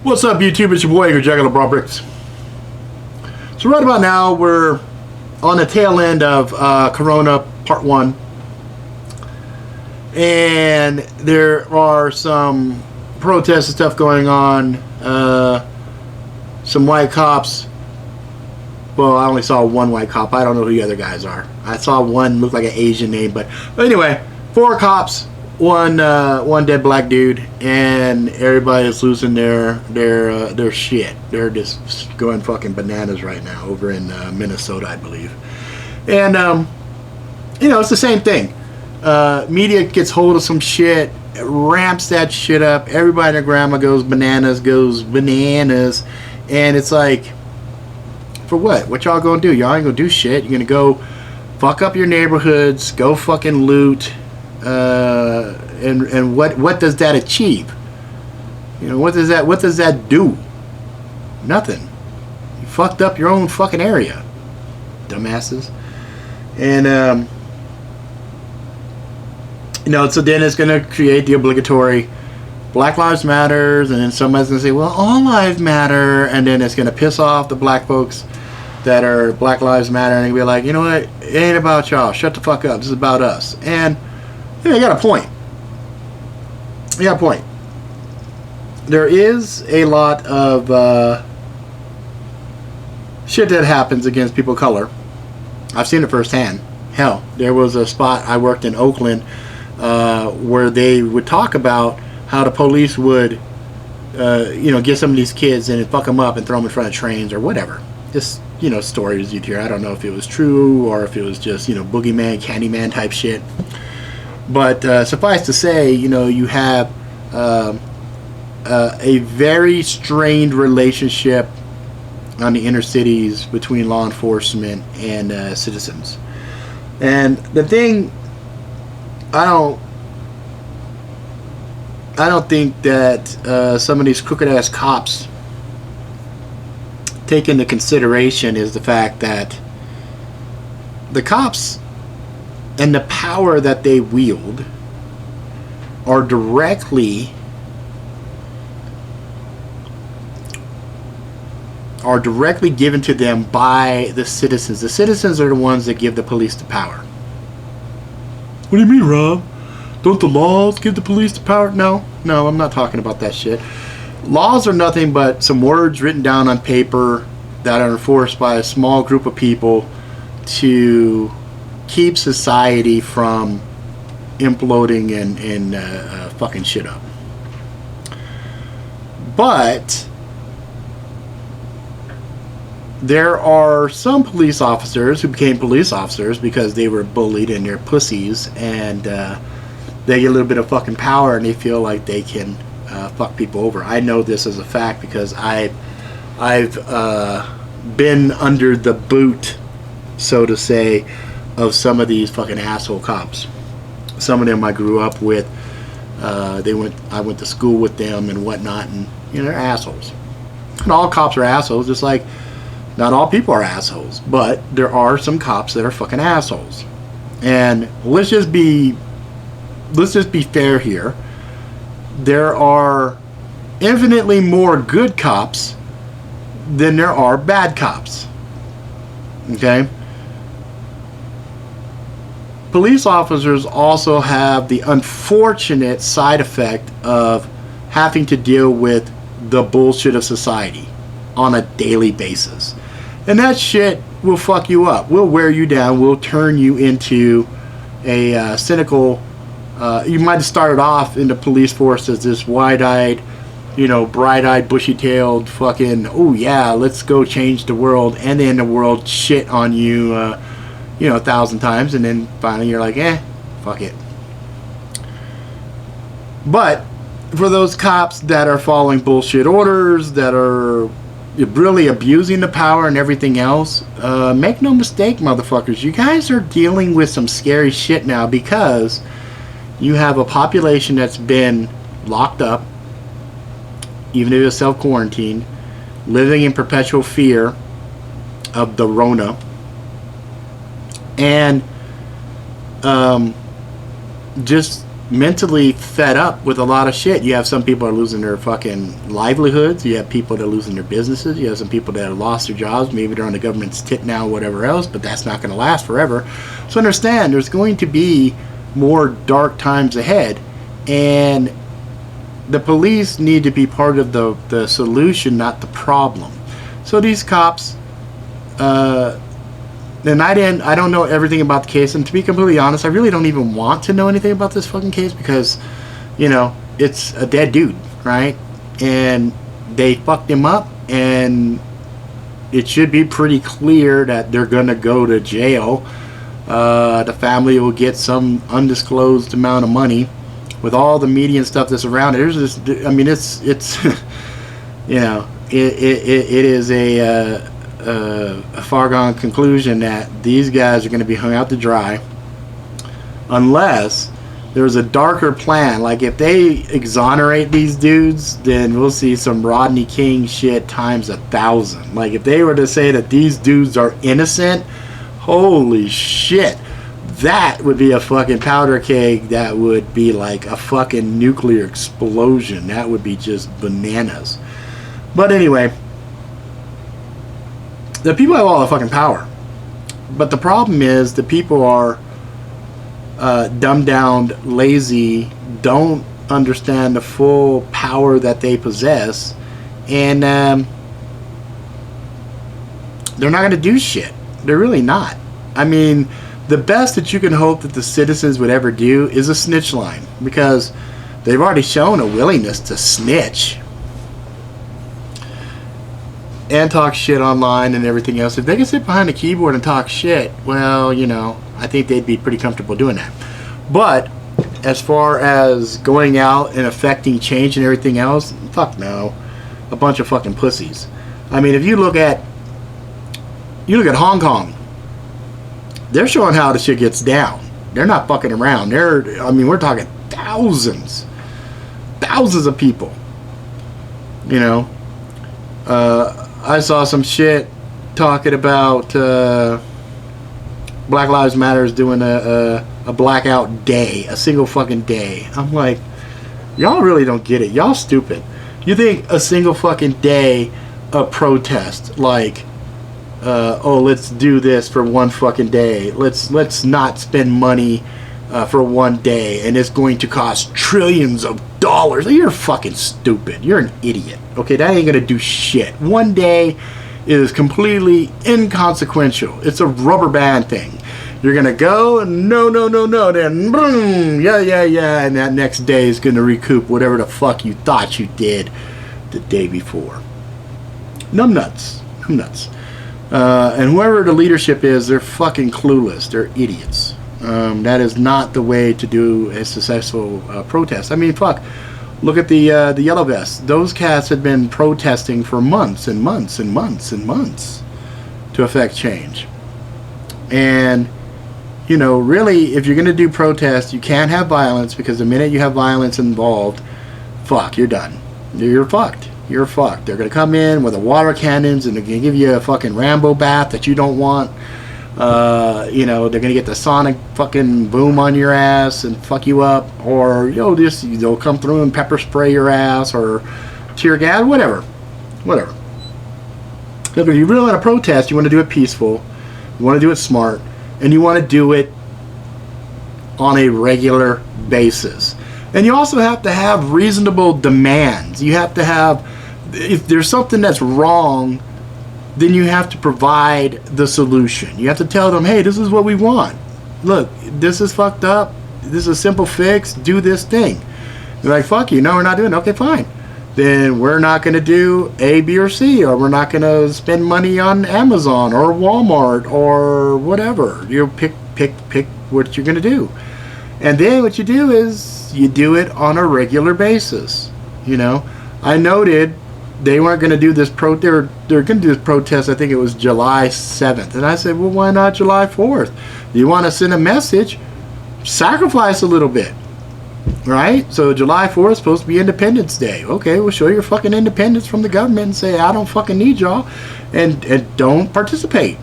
What's up, YouTube? It's your boy, Angry Jackalope. So right about now, we're on the tail end of Corona Part 1. And there are some protests and stuff going on. Some white cops. Well, I only saw one white cop. I don't know who the other guys are. I saw one look like an Asian name. But anyway, 4 cops. One dead black dude, and everybody is losing their shit. They're just going fucking bananas right now over in Minnesota, I believe. And you know, it's the same thing. Media gets hold of some shit, ramps that shit up. Everybody and their grandma goes bananas, and it's like, for what? What y'all gonna do? Y'all ain't gonna do shit. You're gonna go fuck up your neighborhoods, go fucking loot. And what does that achieve? You know, what does that do? Nothing. You fucked up your own fucking area, dumbasses. And you know, so then it's gonna create the obligatory Black Lives Matters, and then somebody's gonna say, well, all lives matter, and then it's gonna piss off the black folks that are Black Lives Matter, and they'll be like, you know what, it ain't about y'all, shut the fuck up, this is about us. And yeah, you got a point. You got a point. There is a lot of shit that happens against people of color. I've seen it firsthand. Hell, there was a spot I worked in Oakland where they would talk about how the police would, you know, get some of these kids and fuck them up and throw them in front of trains or whatever. Just, you know, stories you'd hear. I don't know if it was true or if it was just, you know, boogeyman, Candyman type shit. But suffice to say, you know, you have a very strained relationship on the inner cities between law enforcement and citizens. And the thing, I don't think that some of these crooked ass cops take into consideration is the fact that the cops and the power that they wield are directly given to them by the citizens. The citizens are the ones that give the police the power. What do you mean, Rob? Don't the laws give the police the power? No, I'm not talking about that shit. Laws are nothing but some words written down on paper that are enforced by a small group of people to keep society from imploding and fucking shit up. But there are some police officers who became police officers because they were bullied and they're pussies, and they get a little bit of fucking power and they feel like they can fuck people over. I know this as a fact because I've been under the boot, so to say, of some of these fucking asshole cops. Some of them I grew up with. I went to school with them and whatnot, and you know, they're assholes. And all cops are assholes, just like not all people are assholes, but there are some cops that are fucking assholes. And let's just be fair here. There are infinitely more good cops than there are bad cops. Okay? Police officers also have the unfortunate side effect of having to deal with the bullshit of society on a daily basis. And that shit will fuck you up. Will wear you down. Will turn you into a cynical... you might have started off in the police force as this wide-eyed, you know, bright-eyed, bushy-tailed fucking, oh yeah, let's go change the world. And then the world shit on you... you know, 1,000 times, and then finally you're like, fuck it. But for those cops that are following bullshit orders, that are really abusing the power and everything else, make no mistake, motherfuckers, you guys are dealing with some scary shit now, because you have a population that's been locked up, even if it's self-quarantined, living in perpetual fear of the Rona. And just mentally fed up with a lot of shit. You have some people are losing their fucking livelihoods. You have people that are losing their businesses. You have some people that have lost their jobs. Maybe they're on the government's tit now, whatever else, but that's not going to last forever. So understand, there's going to be more dark times ahead, and the police need to be part of the solution, not the problem. So these cops, and I don't know everything about the case, and to be completely honest, I really don't even want to know anything about this fucking case, because, you know, it's a dead dude, right? And they fucked him up, and it should be pretty clear that they're gonna go to jail. The family will get some undisclosed amount of money. With all the media and stuff that's around it, there's this, I mean, it's you know, it is a foregone conclusion that these guys are going to be hung out to dry, unless there's a darker plan. Like, if they exonerate these dudes, then we'll see some Rodney King shit times 1,000. Like, if they were to say that these dudes are innocent, holy shit, that would be a fucking powder keg. That would be like a fucking nuclear explosion. That would be just bananas. But anyway, the people have all the fucking power. But the problem is the people are dumbed down, lazy, don't understand the full power that they possess, and they're not going to do shit. They're really not. I mean, the best that you can hope that the citizens would ever do is a snitch line, because they've already shown a willingness to snitch and talk shit online and everything else. If they can sit behind a keyboard and talk shit, well, you know, I think they'd be pretty comfortable doing that. But as far as going out and affecting change and everything else, fuck no. A bunch of fucking pussies. I mean, if you look at Hong Kong, they're showing how the shit gets down. They're not fucking around. I mean, we're talking thousands of people. You know, I saw some shit talking about Black Lives Matter is doing a blackout day, a single fucking day. I'm like, y'all really don't get it. Y'all stupid. You think a single fucking day of protest, like, oh, let's do this for one fucking day. Let's not spend money for one day, and it's going to cost trillions of dollars. You're fucking stupid. You're an idiot. Okay, that ain't gonna do shit. One day is completely inconsequential. It's a rubber band thing. You're gonna go and no, then boom, yeah, and that next day is gonna recoup whatever the fuck you thought you did the day before. Numbnuts. And whoever the leadership is, they're fucking clueless. They're idiots. That is not the way to do a successful protest. I mean, fuck. Look at the Yellow Vests. Those cats had been protesting for months and months and months and months to affect change. And, you know, really, if you're going to do protests, you can't have violence, because the minute you have violence involved, fuck, you're done. You're fucked. You're fucked. They're going to come in with the water cannons, and they're going to give you a fucking Rambo bath that you don't want. You know, they're going to get the sonic fucking boom on your ass and fuck you up. Or, you know, they'll come through and pepper spray your ass, or tear gas, whatever. Look, if you really want to protest, you want to do it peaceful. You want to do it smart. And you want to do it on a regular basis. And you also have to have reasonable demands. You have to have, if there's something that's wrong, then you have to provide the solution. You have to tell them, hey, this is what we want. Look, this is fucked up. This is a simple fix. Do this thing. They're like, fuck you. No, we're not doing it. Okay, fine. Then we're not going to do A, B, or C, or we're not going to spend money on Amazon or Walmart or whatever. You pick what you're going to do. And then what you do is you do it on a regular basis. You know, I noted they weren't going to do this they're going to do this protest. I think it was July 7th. And I said, well, why not July 4th? You want to send a message? Sacrifice a little bit. Right? So July 4th is supposed to be Independence Day. Okay, well, show your fucking independence from the government and say, I don't fucking need y'all, and don't participate.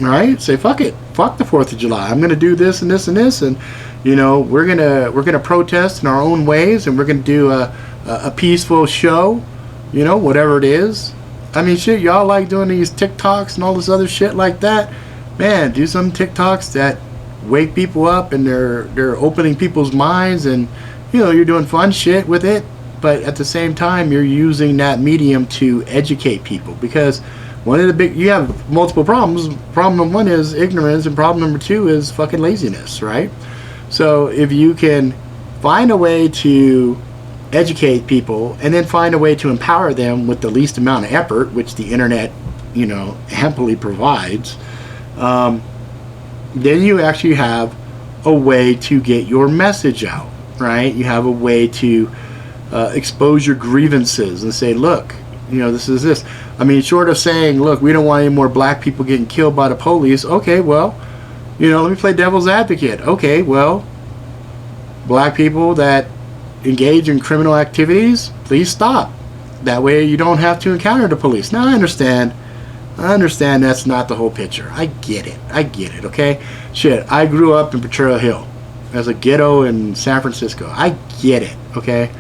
Right? Say, fuck it. fuck the 4th of July. I'm gonna do this and this and this, and we're gonna protest in our own ways, and we're gonna do a peaceful show, whatever it is. I mean, shit, y'all like doing these TikToks and all this other shit like that. Man, do some TikToks that wake people up, and they're opening people's minds, and you're doing fun shit with it. But at the same time, you're using that medium to educate people, because you have multiple problems. Problem number 1 is ignorance, and problem number 2 is fucking laziness, right? So if you can find a way to educate people, and then find a way to empower them with the least amount of effort, which the internet, amply provides, then you actually have a way to get your message out, right? You have a way to expose your grievances and say, look, this is this. I mean, short of saying, look, we don't want any more black people getting killed by the police. Okay, well, let me play devil's advocate. Okay, well, black people that engage in criminal activities, please stop. That way you don't have to encounter the police. Now, I understand that's not the whole picture. I get it, okay? Shit, I grew up in Potrero Hill as a ghetto in San Francisco. I get it, okay?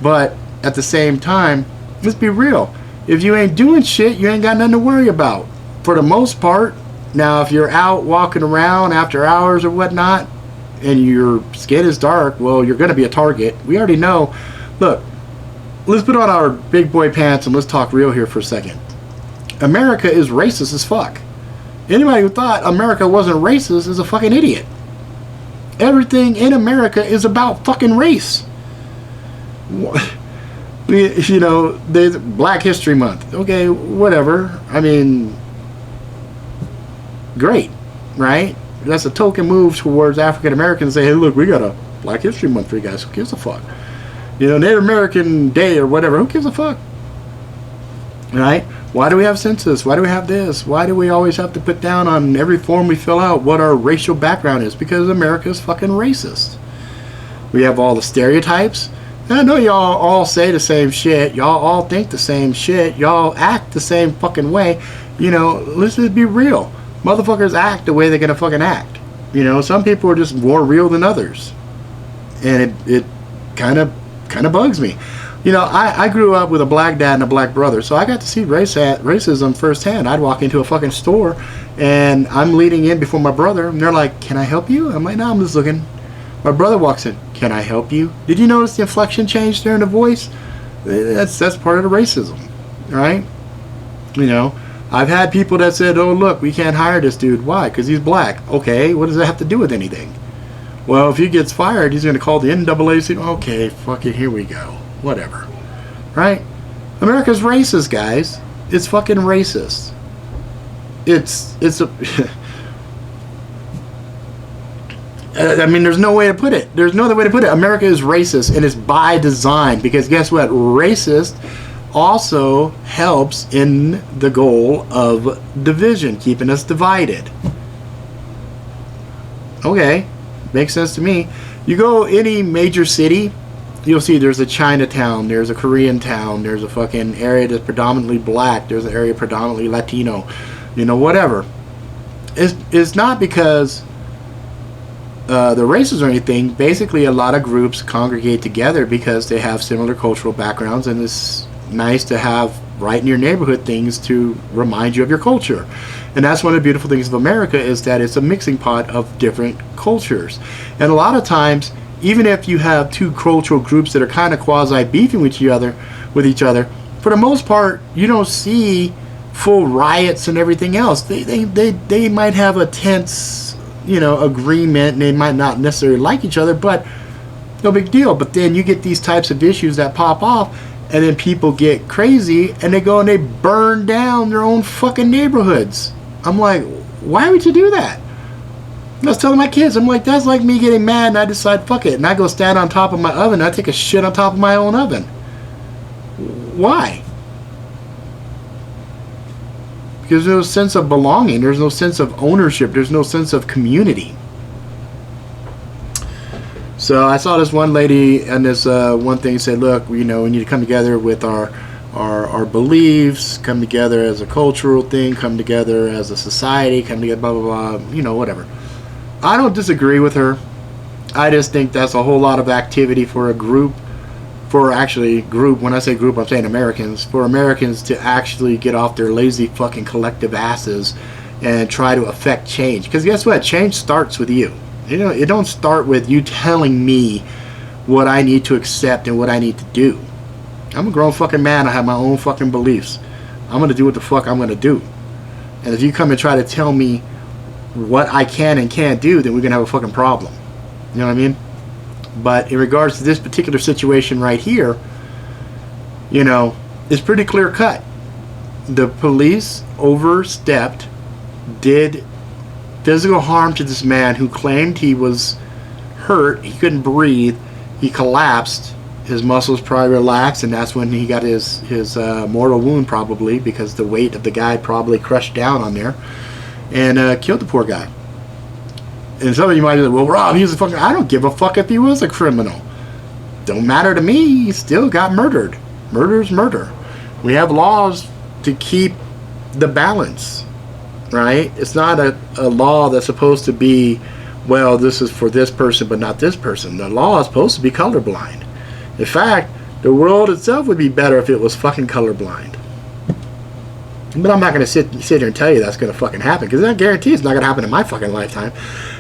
But at the same time, let's be real. If you ain't doing shit, you ain't got nothing to worry about, for the most part. Now, if you're out walking around after hours or whatnot, and your skin is dark, well, you're going to be a target. We already know. Look, let's put on our big boy pants and let's talk real here for a second. America is racist as fuck. Anybody who thought America wasn't racist is a fucking idiot. Everything in America is about fucking race. There's Black History Month. Okay, whatever. I mean, great, right? That's a token move towards African Americans. Say, hey, look, we got a Black History Month for you guys. Who gives a fuck? Native American Day or whatever. Who gives a fuck? Right? Why do we have census? Why do we have this? Why do we always have to put down on every form we fill out what our racial background is? Because America is fucking racist. We have all the stereotypes. And I know y'all all say the same shit. Y'all all think the same shit. Y'all act the same fucking way. Let's just be real. Motherfuckers act the way they're gonna fucking act. Some people are just more real than others, and it kind of bugs me. I grew up with a black dad and a black brother, so I got to see racism firsthand. I'd walk into a fucking store, and I'm leading in before my brother, and they're like, "Can I help you?" I'm like, "No, I'm just looking." My brother walks in, "Can I help you?" Did you notice the inflection change there in the voice? That's part of the racism, right? I've had people that said, "Oh, look, we can't hire this dude. Why? Because he's black." Okay, what does that have to do with anything? Well, if he gets fired, he's going to call the NAACP. Okay, fuck it, here we go. Whatever. Right? America's racist, guys. It's fucking racist. It's a... I mean, there's no way to put it. There's no other way to put it. America is racist, and it's by design, because guess what? Racist also helps in the goal of division, keeping us divided. Okay, makes sense to me. You go any major city, you'll see there's a Chinatown, there's a Korean town, there's a fucking area that's predominantly black, there's an area predominantly Latino, whatever. It's not because the races or anything. Basically, a lot of groups congregate together because they have similar cultural backgrounds, and it's nice to have right in your neighborhood things to remind you of your culture. And that's one of the beautiful things of America, is that it's a mixing pot of different cultures. And a lot of times, even if you have two cultural groups that are kind of quasi beefing with each other, for the most part, you don't see full riots and everything else. They might have a tense, agreement, and they might not necessarily like each other, but no big deal. But then you get these types of issues that pop off, and then people get crazy, and they go and they burn down their own fucking neighborhoods. I'm like, why would you do that? I was telling my kids, I'm like, that's like me getting mad and I decide, fuck it, and I go stand on top of my oven, and I take a shit on top of my own oven. Why? Because there's no sense of belonging, there's no sense of ownership, there's no sense of community. So I saw this one lady, and this one thing said, look, we need to come together with our our beliefs, come together as a cultural thing, come together as a society, come together, blah, blah, blah, you know, whatever. I don't disagree with her. I just think that's a whole lot of activity for a group, when I say group, I'm saying Americans, for Americans to actually get off their lazy fucking collective asses and try to affect change. Because guess what? Change starts with you. You know, it don't start with you telling me what I need to accept and what I need to do. I'm a grown fucking man. I have my own fucking beliefs. I'm going to do what the fuck I'm going to do. And if you come and try to tell me what I can and can't do, then we're going to have a fucking problem. You know what I mean? But in regards to this particular situation right here, you know, it's pretty clear cut. The police overstepped, did physical harm to this man who claimed he was hurt, he couldn't breathe, he collapsed, his muscles probably relaxed, and that's when he got his mortal wound, probably because the weight of the guy probably crushed down on there and killed the poor guy. And some of you might be like, well, Rob, he's a fucking... I don't give a fuck if he was a criminal. Don't matter to me. He still got murdered. Murder's murder. We have laws to keep the balance, right? It's not a law that's supposed to be, well, this is for this person but not this person. The law is supposed to be colorblind. In fact, the world itself would be better if it was fucking colorblind. But I'm not going to sit here and tell you that's going to fucking happen, because I guarantee it's not going to happen in my fucking lifetime.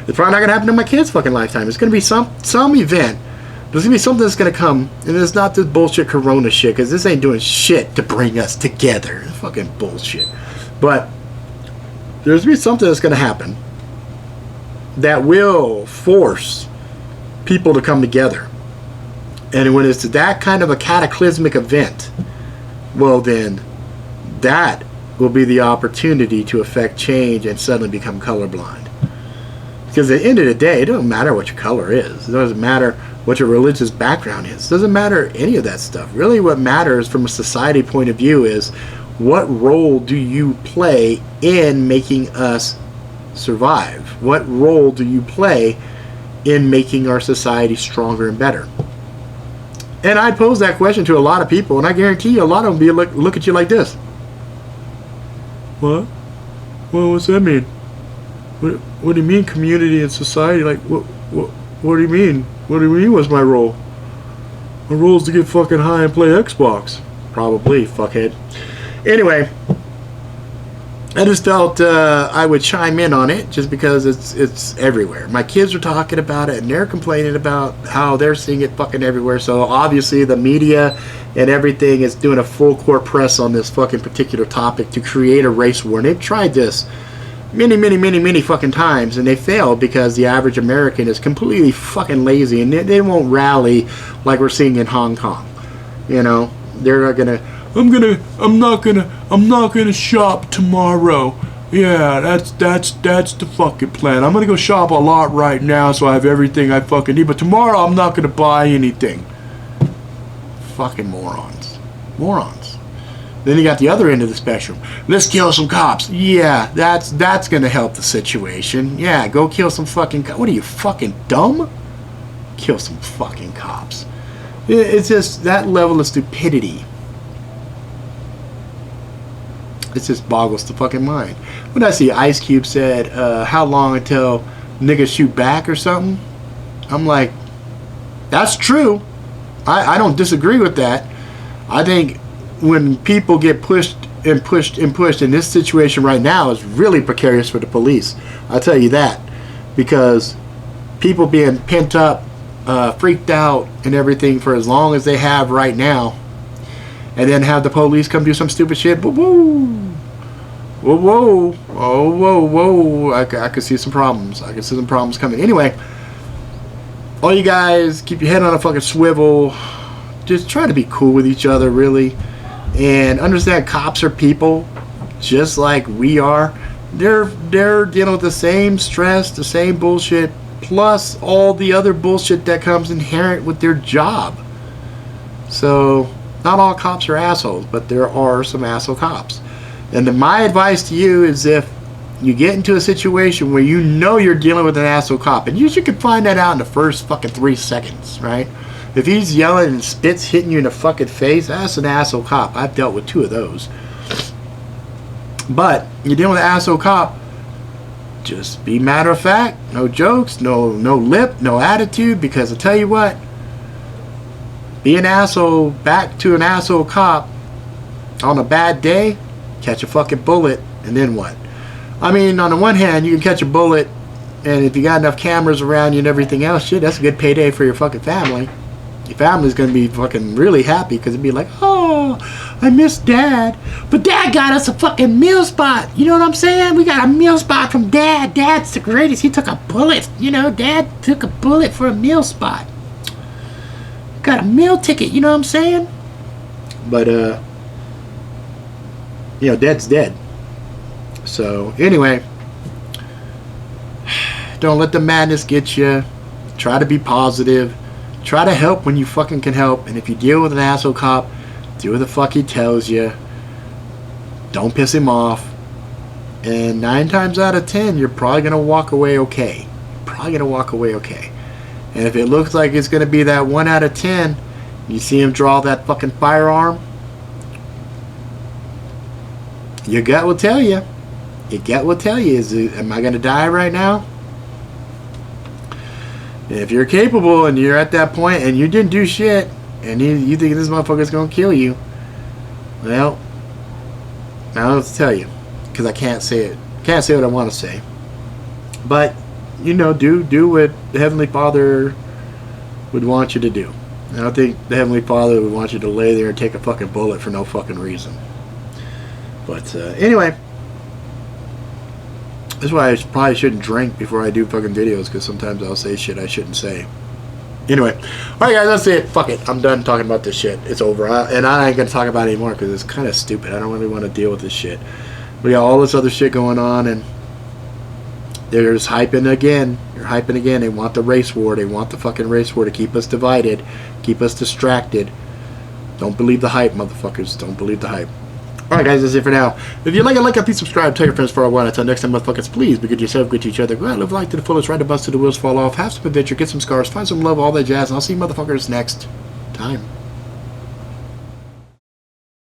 It's probably not going to happen in my kids' fucking lifetime. It's going to be some event. There's going to be something that's going to come, and it's not this bullshit corona shit, because this ain't doing shit to bring us together. It's fucking bullshit. But there's going to be something that's going to happen that will force people to come together. And when it's that kind of a cataclysmic event, well then, that will be the opportunity to affect change and suddenly become colorblind. Because at the end of the day, it doesn't matter what your color is. It doesn't matter what your religious background is. It doesn't matter any of that stuff. Really what matters from a society point of view is, what role do you play in making us survive? What role do you play in making our society stronger and better? And I pose that question to a lot of people, and I guarantee you a lot of them look at you like this. What? Well, what's that mean? What do you mean community and society? Like, what do you mean? What do you mean what's my role? My role is to get fucking high and play Xbox. Probably, fuckhead. Anyway, I just felt I would chime in on it just because it's everywhere. My kids are talking about it and they're complaining about how they're seeing it fucking everywhere. So obviously the media and everything is doing a full court press on this fucking particular topic to create a race war. And they've tried this many fucking times, and they failed because the average American is completely fucking lazy, and they won't rally like we're seeing in Hong Kong. You know, they're not gonna. I'm not gonna shop tomorrow. Yeah, that's the fucking plan. I'm gonna go shop a lot right now so I have everything I fucking need, but tomorrow I'm not gonna buy anything. Fucking morons. Then you got the other end of the spectrum. Let's kill some cops. Yeah, that's gonna help the situation. Yeah, go kill some fucking cops. What are you, fucking dumb? Kill some fucking cops. It's just that level of stupidity. It just boggles the fucking mind. When I see Ice Cube said, how long until niggas shoot back or something? I'm like, that's true. I don't disagree with that. I think when people get pushed, and this situation right now is really precarious for the police. I'll tell you that. Because people being pent up, freaked out and everything for as long as they have right now, and then have the police come do some stupid shit. But whoa. I could see some problems. I could see some problems coming. Anyway, all you guys, keep your head on a fucking swivel. Just try to be cool with each other, really. And understand cops are people, just like we are. They're dealing with the same stress, the same bullshit, plus all the other bullshit that comes inherent with their job. So, not all cops are assholes, but there are some asshole cops. And then my advice to you is, if you get into a situation where you know you're dealing with an asshole cop, and you can find that out in the first fucking 3 seconds, right? If he's yelling and spits hitting you in the fucking face, that's an asshole cop. I've dealt with 2 of those. But you're dealing with an asshole cop, just be matter of fact, no jokes, no lip, no attitude, because I tell you what, be an asshole back to an asshole cop on a bad day, catch a fucking bullet, and then what? I mean, on the one hand, you can catch a bullet, and if you got enough cameras around you and everything else, shit, that's a good payday for your fucking family. Your family's gonna be fucking really happy, because it'd be like, oh, I miss Dad, but Dad got us a fucking meal spot. You know what I'm saying? We got a meal spot from Dad. Dad's the greatest. He took a bullet. You know, Dad took a bullet for a meal spot. Got a meal ticket. You know what I'm saying? But you know, Dad's dead. So anyway, don't let the madness get you. Try to be positive. Try to help when you fucking can help. And if you deal with an asshole cop, do what the fuck he tells you. Don't piss him off. And 9 times out of 10, you're probably going to walk away okay. Probably going to walk away okay. And if it looks like it's going to be that 1 out of 10, you see him draw that fucking firearm, your gut will tell you. Your gut will tell you, am I going to die right now? If you're capable and you're at that point and you didn't do shit and you think this motherfucker's gonna kill you, well, I don't know what to tell you, because I can't say it. Can't say what I want to say. But you know, do what the Heavenly Father would want you to do. I don't think the Heavenly Father would want you to lay there and take a fucking bullet for no fucking reason. But anyway. That's why I probably shouldn't drink before I do fucking videos, because sometimes I'll say shit I shouldn't say. Anyway, alright guys, that's it. Fuck it. I'm done talking about this shit. It's over. And I ain't going to talk about it anymore because it's kind of stupid. I don't really want to deal with this shit. We got all this other shit going on, and they're just hyping again. They're hyping again. They want the race war. They want the fucking race war to keep us divided, keep us distracted. Don't believe the hype, motherfuckers. Don't believe the hype. Alright guys, that's it for now. If you like it, please subscribe, tell your friends for a while. Until next time, motherfuckers, please be good to yourself, good to each other. Go out, live life to the fullest, ride the bus till the wheels fall off, have some adventure, get some scars, find some love, all that jazz, and I'll see you motherfuckers next time.